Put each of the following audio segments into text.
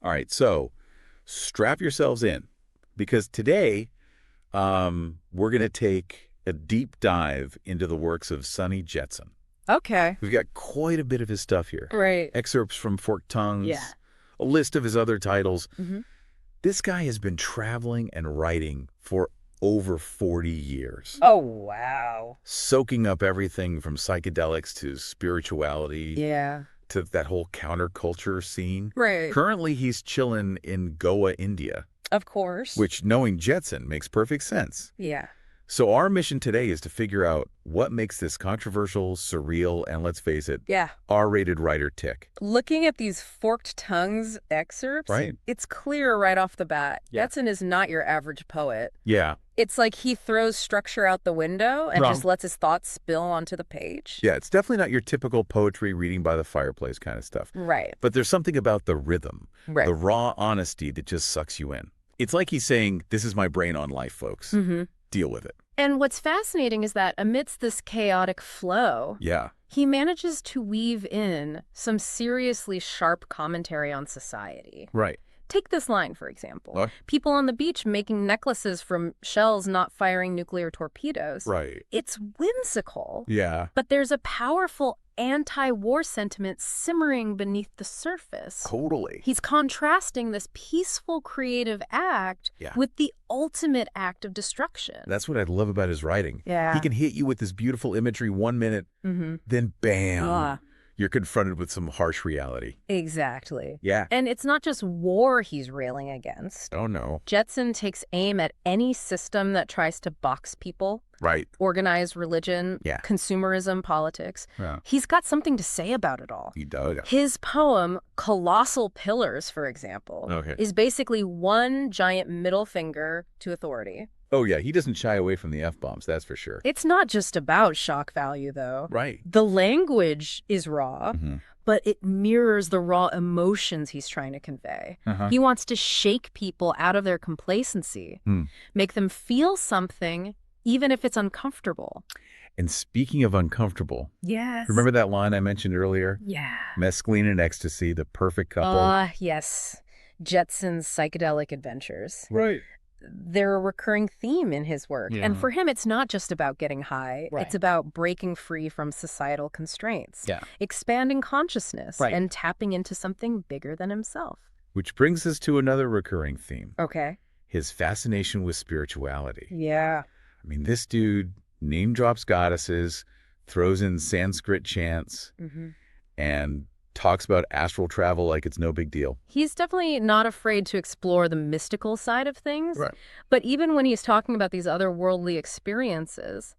All right, so strap yourselves in because today we're going to take a deep dive into the works of Sunny Jetsun. Okay. We've got quite a bit of his stuff here. Right. Excerpts from Forked Yeah. Tongues, a list of his other titles. hmm This guy has been traveling and writing for over 40 years, Oh, wow. soaking up everything from psychedelics to spirituality Yeah. to that whole counterculture scene. Right. Currently, he's chilling in Goa, India, Of course. which, knowing Jetson, makes perfect sense. Yeah. So our mission today is to figure out what makes this controversial, surreal, and let's face it, Yeah. R-rated writer tick. Looking at these Forked Tongues excerpts, Right. it's clear right off the bat. Yeah. Jetson is not your average poet. Yeah. It's like he throws structure out the window and Wrong. just lets his thoughts spill onto the page. Yeah, it's definitely not your typical poetry reading by the fireplace kind of stuff. Right. But there's something about the rhythm, Right. the raw honesty that just sucks you in. It's like he's saying, this is my brain on life, folks. Mm-hmm. Deal with it. And what's fascinating is that amidst this chaotic flow, Yeah. he manages to weave in some seriously sharp commentary on society. Right. Take this line, for example. What? People on the beach making necklaces from shells not firing nuclear torpedoes. Right. It's whimsical, Yeah. but there's a powerful anti-war sentiment simmering beneath the surface. Totally. He's contrasting this peaceful creative act Yeah. with the ultimate act of destruction. That's what I love about his writing. Yeah. He can hit you with this beautiful imagery 1 minute, Mm-hmm. then bam, Ah. you're confronted with some harsh reality. Exactly. Yeah. And it's not just war he's railing against. Oh, no. Jetson takes aim at any system that tries to box people, Right. organized religion, Yeah. consumerism, politics. Yeah. He's got something to say about it all. He does. His poem, Colossal Pillars, for example, Okay. is basically one giant middle finger to authority. Oh, yeah. He doesn't shy away from the F-bombs, that's for sure. It's not just about shock value, though. Right. The language is raw, Mm-hmm. but it mirrors the raw emotions he's trying to convey. Uh-huh. He wants to shake people out of their complacency, make them feel something, even if it's uncomfortable. And speaking of uncomfortable, Yes. remember that line I mentioned earlier? Yeah. Mescaline and ecstasy, the perfect couple. Yes. Jetson's psychedelic adventures. Right. They're a recurring theme in his work. Yeah. And for him, it's not just about getting high. Right. It's about breaking free from societal constraints, Yeah. expanding consciousness, Right. and tapping into something bigger than himself. Which brings us to another recurring theme, Okay. his fascination with spirituality. Yeah. I mean, this dude name drops goddesses, throws in Sanskrit chants, Mm-hmm. and talks about astral travel like it's no big deal. He's definitely not afraid to explore the mystical side of things. Right. But even when he's talking about these otherworldly experiences,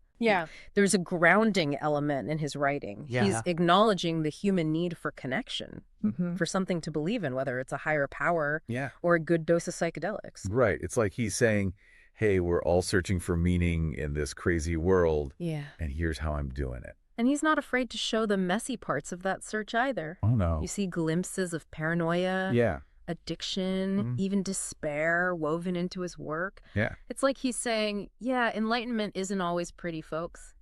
there's a grounding element in his writing. Yeah. He's acknowledging the human need for connection, Mm-hmm. for something to believe in, whether it's a higher power Yeah. or a good dose of psychedelics. Right. It's like he's saying, hey, we're all searching for meaning in this crazy world, Yeah. and here's how I'm doing it. And he's not afraid to show the messy parts of that search either. Oh, no. You see glimpses of paranoia, Yeah. addiction, Mhm. even despair woven into his work. Yeah. It's like he's saying, yeah, enlightenment isn't always pretty, folks.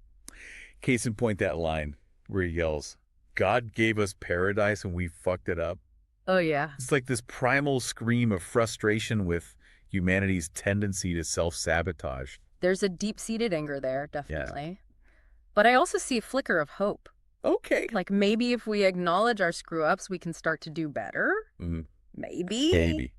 Case in point, that line where he yells, God gave us paradise and we fucked it up. Oh, yeah. It's like this primal scream of frustration with humanity's tendency to self-sabotage. There's a deep-seated anger there, definitely. But I also see a flicker of hope. Okay. Like maybe if we acknowledge our screw-ups, we can start to do better. Mhm. Maybe. Maybe.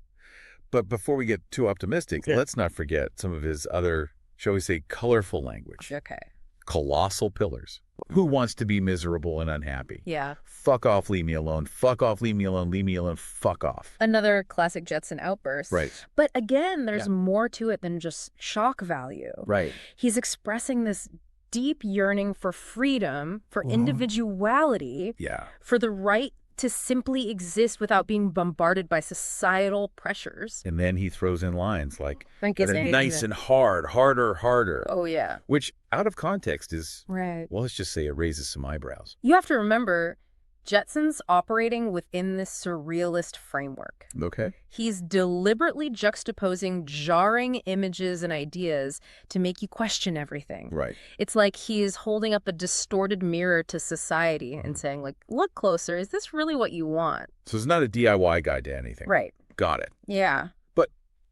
But before we get too optimistic, Yeah. let's not forget some of his other, shall we say, colorful language. Okay. Colossal pillars. Who wants to be miserable and unhappy? Yeah. Fuck off, leave me alone. Fuck off, leave me alone. Leave me alone. Fuck off. Another classic Jetson outburst. Right. But again, there's more to it than just shock value. Right. He's expressing this deep yearning for freedom, for individuality, Yeah. for the right to simply exist without being bombarded by societal pressures. And then he throws in lines like, Like that are nice and hard, harder, harder. Oh, yeah. Which, out of context, is, Right. well, let's just say it raises some eyebrows. You have to remember, Jetson's operating within this surrealist framework. Okay. He's deliberately juxtaposing jarring images and ideas to make you question everything. Right. It's like he's holding up a distorted mirror to society and saying, like, look closer. Is this really what you want? So it's not a DIY guide to anything. Right. Got it. Yeah. But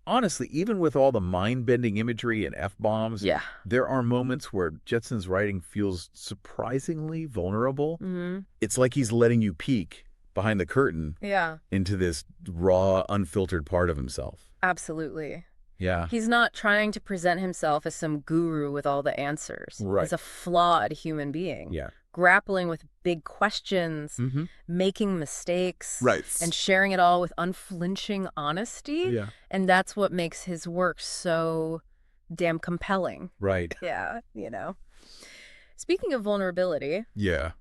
honestly, even with all the mind-bending imagery and F-bombs, Yeah. there are moments where Jetson's writing feels surprisingly vulnerable. Mm-hmm. It's like he's letting you peek behind the curtain Yeah. into this raw, unfiltered part of himself. Absolutely. Yeah. He's not trying to present himself as some guru with all the answers. Right. He's a flawed human being. Yeah. Grappling with big questions, Mm-hmm. making mistakes, Right. and sharing it all with unflinching honesty. Yeah. And that's what makes his work so damn compelling. Right. Yeah, Speaking of vulnerability, Yeah.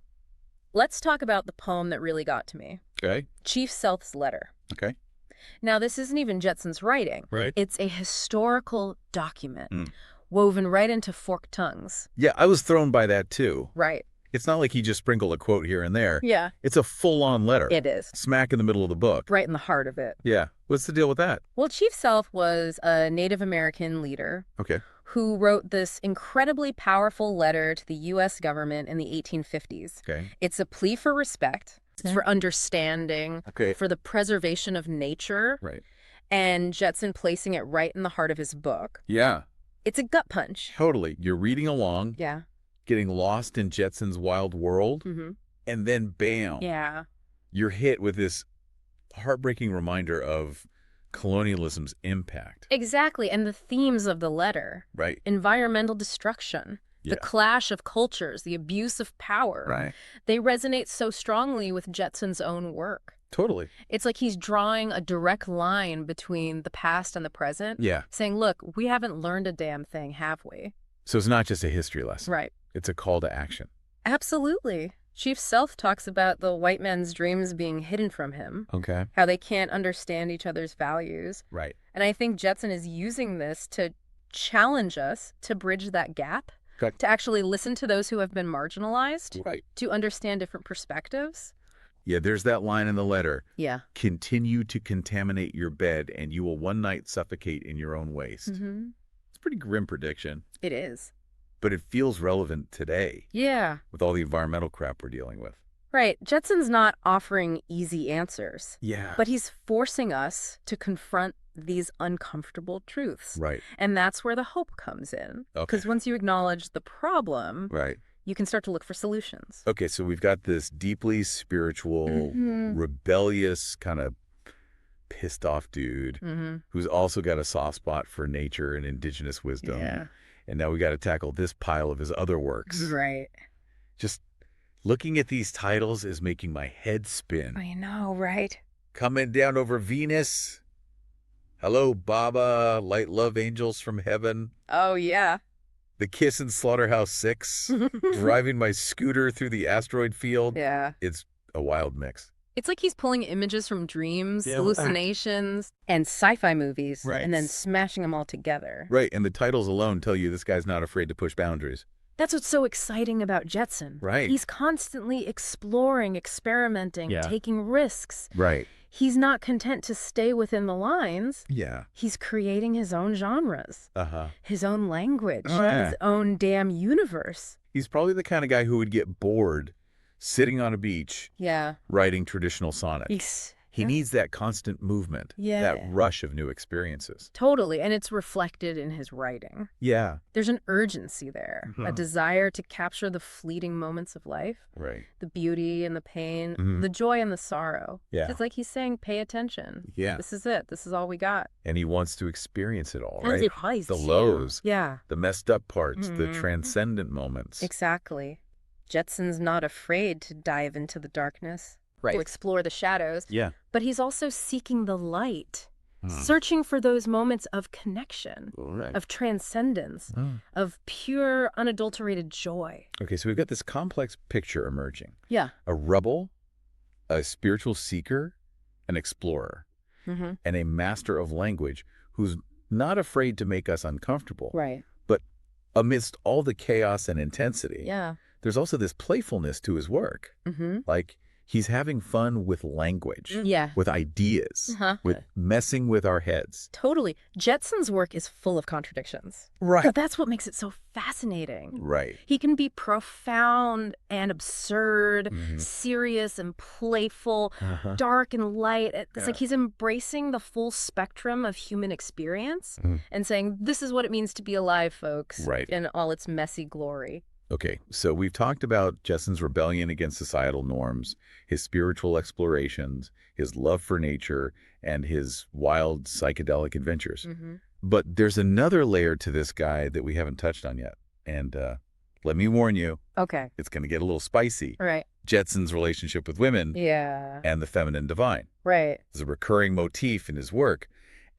let's talk about the poem that really got to me. Okay. Chief Sealth's Letter. Okay. Now, this isn't even Jetson's writing. Right. It's a historical document Mm. woven right into forked tongues. Yeah, I was thrown by that too. Right. It's not like he just sprinkled a quote here and there. Yeah. It's a full-on letter. It is. Smack in the middle of the book. Right in the heart of it. Yeah. What's the deal with that? Well, Chief Sealth was a Native American leader Okay. who wrote this incredibly powerful letter to the U.S. government in the 1850s. Okay. It's a plea for respect, for understanding, Okay. for the preservation of nature, Right. and Jetson placing it right in the heart of his book. Yeah. It's a gut punch. Totally. You're reading along, Yeah. getting lost in Jetson's wild world, Mm-hmm. and then bam, Yeah. you're hit with this heartbreaking reminder of colonialism's impact. Exactly. And the themes of the letter. Right. Environmental destruction. Yeah. The clash of cultures, the abuse of power. Right. They resonate so strongly with Jetson's own work. Totally. It's like he's drawing a direct line between the past and the present, Yeah. saying, look, we haven't learned a damn thing, have we? So it's not just a history lesson. Right. It's a call to action. Absolutely. Chief Sealth talks about the white man's dreams being hidden from him, Okay. how they can't understand each other's values. Right. And I think Jetson is using this to challenge us to bridge that gap, Okay. to actually listen to those who have been marginalized, Right. to understand different perspectives. Yeah, there's that line in the letter. Yeah. Continue to contaminate your bed and you will one night suffocate in your own waste. Mm-hmm. It's a pretty grim prediction, It is. but it feels relevant today Yeah. with all the environmental crap we're dealing with. Right. Jetson's not offering easy answers, Yeah. but he's forcing us to confront these uncomfortable truths. Right. And that's where the hope comes in. Okay. Because once you acknowledge the problem, Right. you can start to look for solutions. Okay, so we've got this deeply spiritual, Mhm. rebellious, kind of pissed off dude Mm-hmm. who's also got a soft spot for nature and indigenous wisdom. Yeah. And now we got to tackle this pile of his other works. Right. Just looking at these titles is making my head spin. I know, right? Coming down over Venus. Hello, Baba, light love angels from heaven. Oh, yeah. The Kiss in Slaughterhouse 6. Driving my scooter through the asteroid field. Yeah. It's a wild mix. It's like he's pulling images from dreams, Yeah. hallucinations, and sci-fi movies, Right. and then smashing them all together. Right, and the titles alone tell you this guy's not afraid to push boundaries. That's what's so exciting about Jetson. Right. He's constantly exploring, experimenting, Yeah. taking risks. Right. He's not content to stay within the lines. Yeah. He's creating his own genres, Uh-huh. his own language, Oh, yeah. his own damn universe. He's probably the kind of guy who would get bored sitting on a beach Yeah. writing traditional sonnet. He needs that constant movement, Yeah. that rush of new experiences. Totally. And it's reflected in his writing. Yeah. There's an urgency there, a Mhm. desire to capture the fleeting moments of life, Right. the beauty and the pain, Mhm. the joy and the sorrow. Yeah. It's like he's saying, pay attention. Yeah. This is it. This is all we got. And he wants to experience it all, And right? it highs, The too. lows, Yeah, the messed up parts, the Mhm. transcendent moments. exactly. Jetson's not afraid to dive into the darkness, to explore the shadows, Yeah. but he's also seeking the light, Hmm. searching for those moments of connection, Right. of transcendence, Oh. of pure, unadulterated joy. Okay, so we've got this complex picture emerging. Yeah. A rebel, a spiritual seeker, an explorer, Mm-hmm. and a master of language who's not afraid to make us uncomfortable. Right. But amidst all the chaos and intensity, Yeah. there's also this playfulness to his work. Mm-hmm. Like, He's having fun with language, Yeah. with ideas, Uh-huh. with messing with our heads. Totally. Jetsun's work is full of contradictions. Right. But that's what makes it so fascinating. Right. He can be profound and absurd, Mhm. serious and playful, Uh-huh. dark and light. It's Yeah. like he's embracing the full spectrum of human experience Mhm. and saying, this is what it means to be alive, folks, Right. in all its messy glory. Okay, so we've talked about Jetsun's rebellion against societal norms, his spiritual explorations, his love for nature, and his wild psychedelic adventures. Mm-hmm. But there's another layer to this guy that we haven't touched on yet. And let me warn you, Okay. it's going to get a little spicy. Right. Jetsun's relationship with women Yeah. and the feminine divine. Right. There's a recurring motif in his work.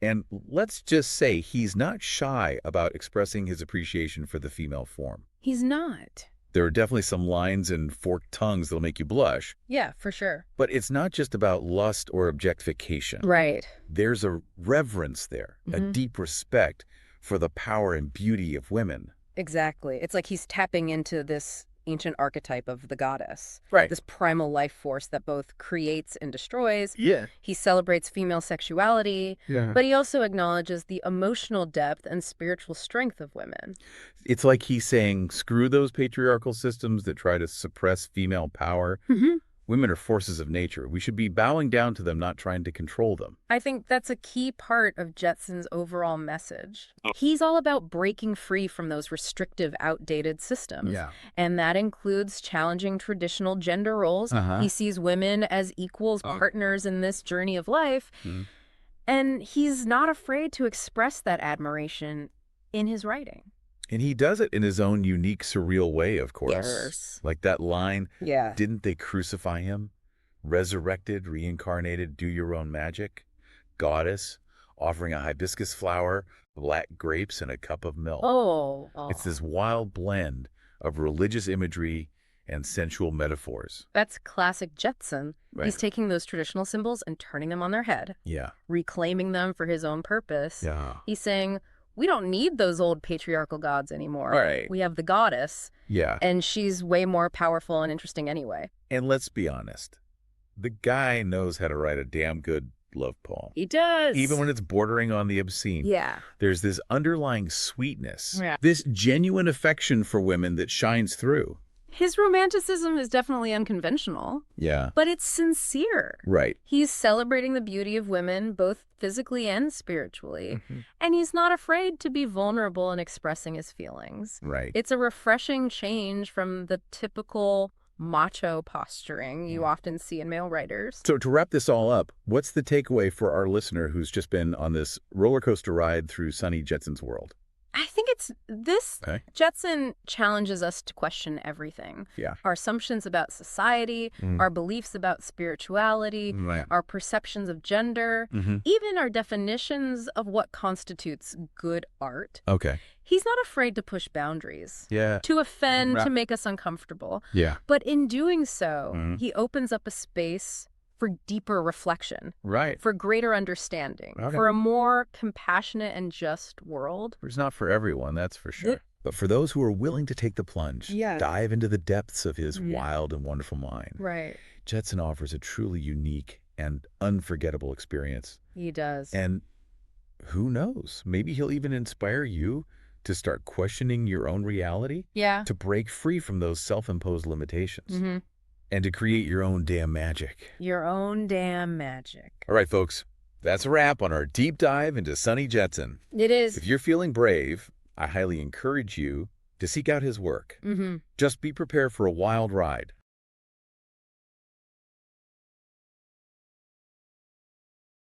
And let's just say he's not shy about expressing his appreciation for the female form. He's not. There are definitely some lines and forked tongues that'll make you blush. Yeah, for sure. But it's not just about lust or objectification. Right. There's a reverence there, a Mhm. deep respect for the power and beauty of women. Exactly. It's like he's tapping into this ancient archetype of the goddess. Right. This primal life force that both creates and destroys. Yeah. He celebrates female sexuality, Yeah. but he also acknowledges the emotional depth and spiritual strength of women. It's like he's saying, screw those patriarchal systems that try to suppress female power. Mm-hmm. Women are forces of nature. We should be bowing down to them, not trying to control them. I think that's a key part of Jetsun's overall message. He's all about breaking free from those restrictive, outdated systems. Yeah. And that includes challenging traditional gender roles. Uh-huh. He sees women as equals, partners in this journey of life. Mhm. And he's not afraid to express that admiration in his writing. And he does it in his own unique, surreal way, of course. Yes. Like that line, Yeah. didn't they crucify him? Resurrected, reincarnated, do your own magic? Goddess, offering a hibiscus flower, black grapes, and a cup of milk. Oh. It's this wild blend of religious imagery and sensual metaphors. That's classic Jetsun. Right. He's taking those traditional symbols and turning them on their head, Yeah. reclaiming them for his own purpose. Yeah. He's saying, we don't need those old patriarchal gods anymore. Right. We have the goddess, Yeah. and she's way more powerful and interesting anyway. And let's be honest, the guy knows how to write a damn good love poem. He does. Even when it's bordering on the obscene. Yeah. There's this underlying sweetness, Yeah. this genuine affection for women that shines through. His romanticism is definitely unconventional, Yeah. but it's sincere. Right. He's celebrating the beauty of women, both physically and spiritually. Mhm. And he's not afraid to be vulnerable in expressing his feelings. Right. It's a refreshing change from the typical macho posturing you often see in male writers. So to wrap this all up, what's the takeaway for our listener who's just been on this roller coaster ride through Sunny Jetsun's world? I think it's this. Okay. Jetsun challenges us to question everything. Yeah. Our assumptions about society, Mm. our beliefs about spirituality, Right. our perceptions of gender, Mm-hmm. even our definitions of what constitutes good art. Okay. He's not afraid to push boundaries, Yeah. to offend, Right. to make us uncomfortable. Yeah. But in doing so, Mhm. he opens up a space for deeper reflection, Right. for greater understanding, Okay. for a more compassionate and just world. It's not for everyone, that's for sure. Yeah. But for those who are willing to take the plunge, Yes. dive into the depths of his Yeah. wild and wonderful mind, Right. Jetsun offers a truly unique and unforgettable experience. He does. And who knows, maybe he'll even inspire you to start questioning your own reality, Yeah. to break free from those self-imposed limitations, Mm-hmm. and to create your own damn magic. Your own damn magic. All right, folks, that's a wrap on our deep dive into Sunny Jetsun. It is. If you're feeling brave, I highly encourage you to seek out his work. Mm-hmm. Just be prepared for a wild ride.